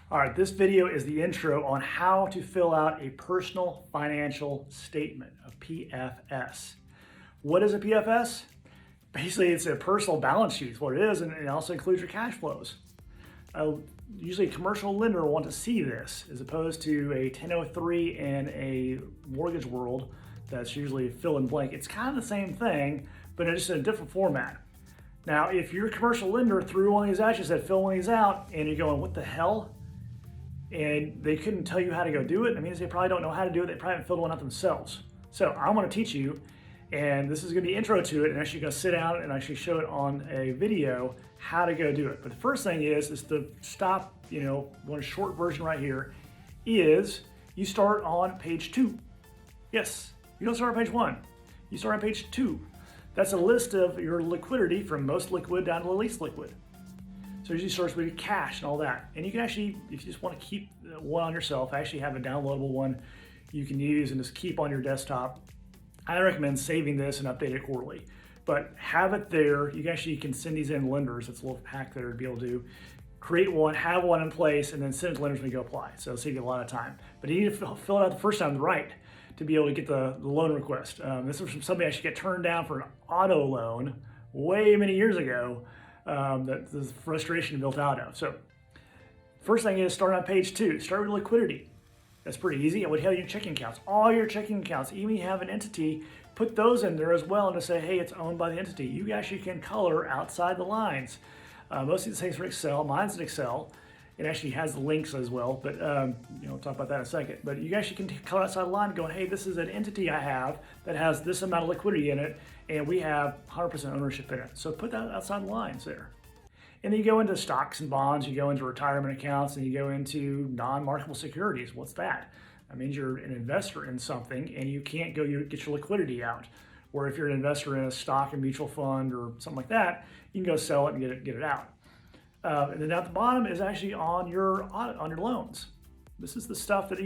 All right, this video is the intro on how to fill out a personal financial statement, a PFS. What is a PFS? Basically, it's a personal balance sheet, is what it is, and it also includes your cash flows. Usually a commercial lender will want to see this as opposed to a 1003 in a mortgage world that's usually fill in blank. It's kind of the same thing, but it's just in a different format. Now, if your commercial lender threw one of these at you, said fill one of these out, and you're going, what the hell? And they couldn't tell you how to go do it, that means they probably don't know how to do it. They probably haven't filled one out themselves. So I'm going to teach you, and this is going to be intro to it, and actually going to sit down and actually show it on a video how to go do it. But the first thing is to stop, one short version right here, is you start on page 2. Yes, you don't start on page 1. You start on page 2. That's a list of your liquidity from most liquid down to the least liquid. So it usually starts with your cash and all that. And you can actually, if you just want to keep one on yourself, actually have a downloadable one you can use and just keep on your desktop. I recommend saving this and update it quarterly. But have it there. You can send these in lenders. It's a little hack there to be able to create one, have one in place, and then send it to lenders when you go apply. So it'll save you a lot of time. But you need to fill it out the first time right to be able to get the loan request. This was from somebody actually get turned down for an auto loan way many years ago. That the frustration built out of. So first thing is start on page 2. Start with liquidity. That's pretty easy. It would have your checking accounts. All your checking accounts, even if you have an entity, put those in there as well and to say, hey, it's owned by the entity. You actually can color outside the lines. Most of these things are Excel. Mine's in Excel. It actually has the links as well, but we'll talk about that in a second. But you actually can color outside the line going, hey, this is an entity I have that has this amount of liquidity in it, and we have 100% ownership in it. So put that outside the lines there. And then you go into stocks and bonds, you go into retirement accounts, and you go into non-marketable securities. What's that? That means you're an investor in something, and you can't go get your liquidity out. Or if you're an investor in a stock and mutual fund or something like that, you can go sell it and get it out. And then at the bottom is actually on your loans. This is the stuff that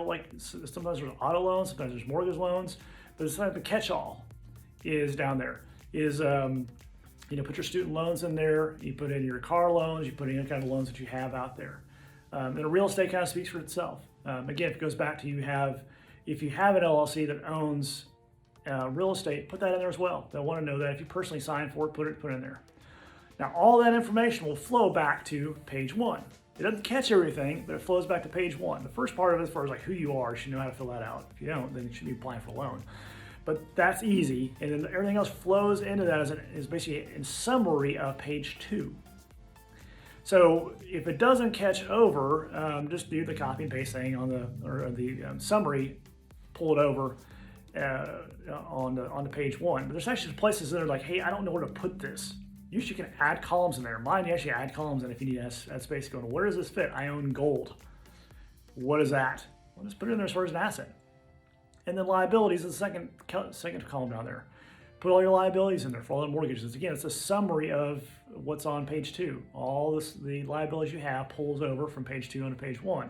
like sometimes there's auto loans, sometimes there's mortgage loans, but it's like the catch-all is down there. Is put your student loans in there, you put in your car loans, you put in any kind of loans that you have out there. And real estate kind of speaks for itself. Again, it goes back to if you have an LLC that owns real estate, put that in there as well. They'll want to know that. If you personally sign for it, put it in there. Now, all that information will flow back to page 1. It doesn't catch everything, but it flows back to page 1. The first part of it, as far as like who you are, you should know how to fill that out. If you don't, then you should be applying for a loan. But that's easy, and then everything else flows into that as basically a summary of page 2. So if it doesn't catch over, just do the copy and paste thing on the summary, pull it over on the page 1. But there's actually places that are like, hey, I don't know where to put this. Usually you can add columns in there. Mine, you actually add columns in if you need to add space going, where does this fit? I own gold. What is that? Well, just put it in there as far as an asset. And then liabilities is the second column down there. Put all your liabilities in there for all the mortgages. Again, it's a summary of what's on page 2. The liabilities you have pulls over from page 2 onto page 1.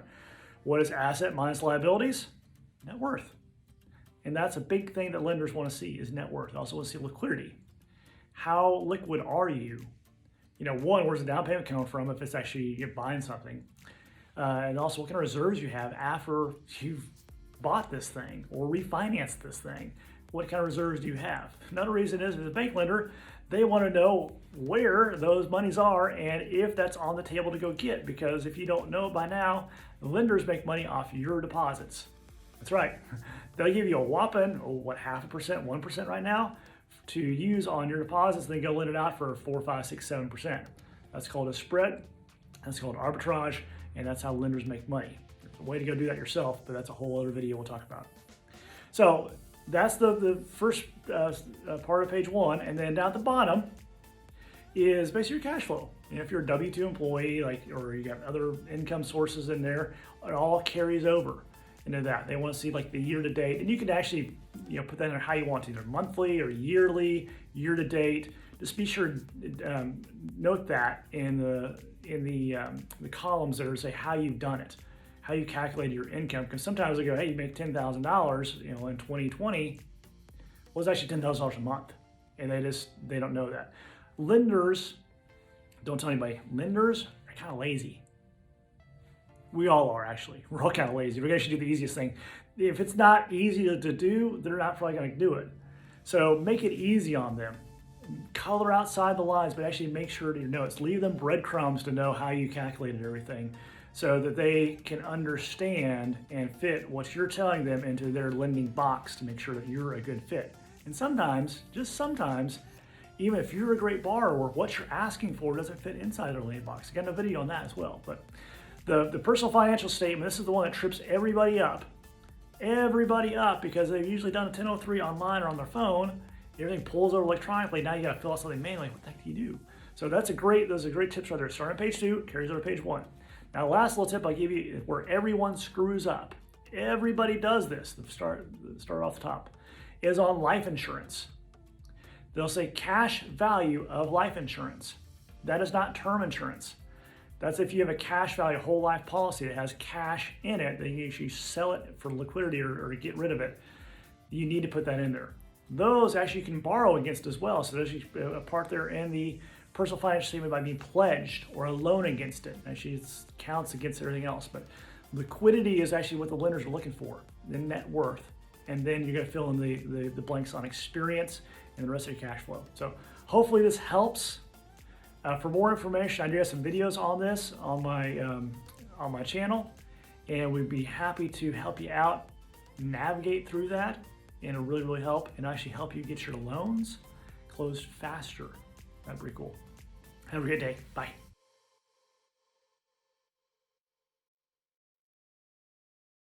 What is asset minus liabilities? Net worth. And that's a big thing that lenders want to see is net worth. They also want to see liquidity. How liquid are you? One, where's the down payment coming from if it's actually you're buying something? And also what kind of reserves you have after you've bought this thing or refinanced this thing. What kind of reserves do you have? Another reason is, as a bank lender, they want to know where those monies are and if that's on the table to go get, because if you don't know by now, lenders make money off your deposits. That's right. They'll give you a whopping, 0.5%, 1% right now to use on your deposits, then go lend it out for 4, 5, 6, 7%. That's called a spread. That's called arbitrage, and that's how lenders make money. There's a way to go do that yourself, but that's a whole other video we'll talk about. So that's the first part of page 1, and then down at the bottom is basically your cash flow. If you're a W-2 employee, or you got other income sources in there, it all carries over into that. They want to see like the year to date, and you can actually put that in there how you want to, either monthly or yearly, year to date. Just be sure note that in the columns there say how you've done it, how you calculated your income, because sometimes they go, hey, you make $10,000 in 2020. Well, it's actually $10,000 a month, and they don't know that. Lenders, don't tell anybody, lenders are kind of lazy. We all are, actually. We're all kind of lazy. We're going to do the easiest thing. If it's not easy to do, they're not probably going to do it. So make it easy on them. Color outside the lines, but actually make sure to your notes. Leave them breadcrumbs to know how you calculated everything so that they can understand and fit what you're telling them into their lending box to make sure that you're a good fit. And sometimes, just sometimes, even if you're a great borrower, what you're asking for doesn't fit inside their lending box. I got a video on that as well. But the personal financial statement, this is the one that trips everybody up. Everybody up, because they've usually done a 1003 online or on their phone. Everything pulls over electronically. Now you got to fill out something manually. What the heck do you do? So those are great tips right there. Start on page 2, carries over to page 1. Now, last little tip I give you where everyone screws up. Everybody does this. Start off the top. Is on life insurance. They'll say cash value of life insurance. That is not term insurance. That's if you have a cash value whole life policy that has cash in it, then you actually sell it for liquidity or to get rid of it. You need to put that in there. Those actually you can borrow against as well. So there's a part there in the personal financial statement by being pledged or a loan against it. Actually, it counts against everything else. But liquidity is actually what the lenders are looking for, the net worth. And then you're going to fill in the blanks on experience and the rest of your cash flow. So hopefully this helps. For more information, I do have some videos on this on my channel, and we'd be happy to help you out, navigate through that, and it'll really help and actually help you get your loans closed faster. That'd be pretty cool. Have a great day. Bye.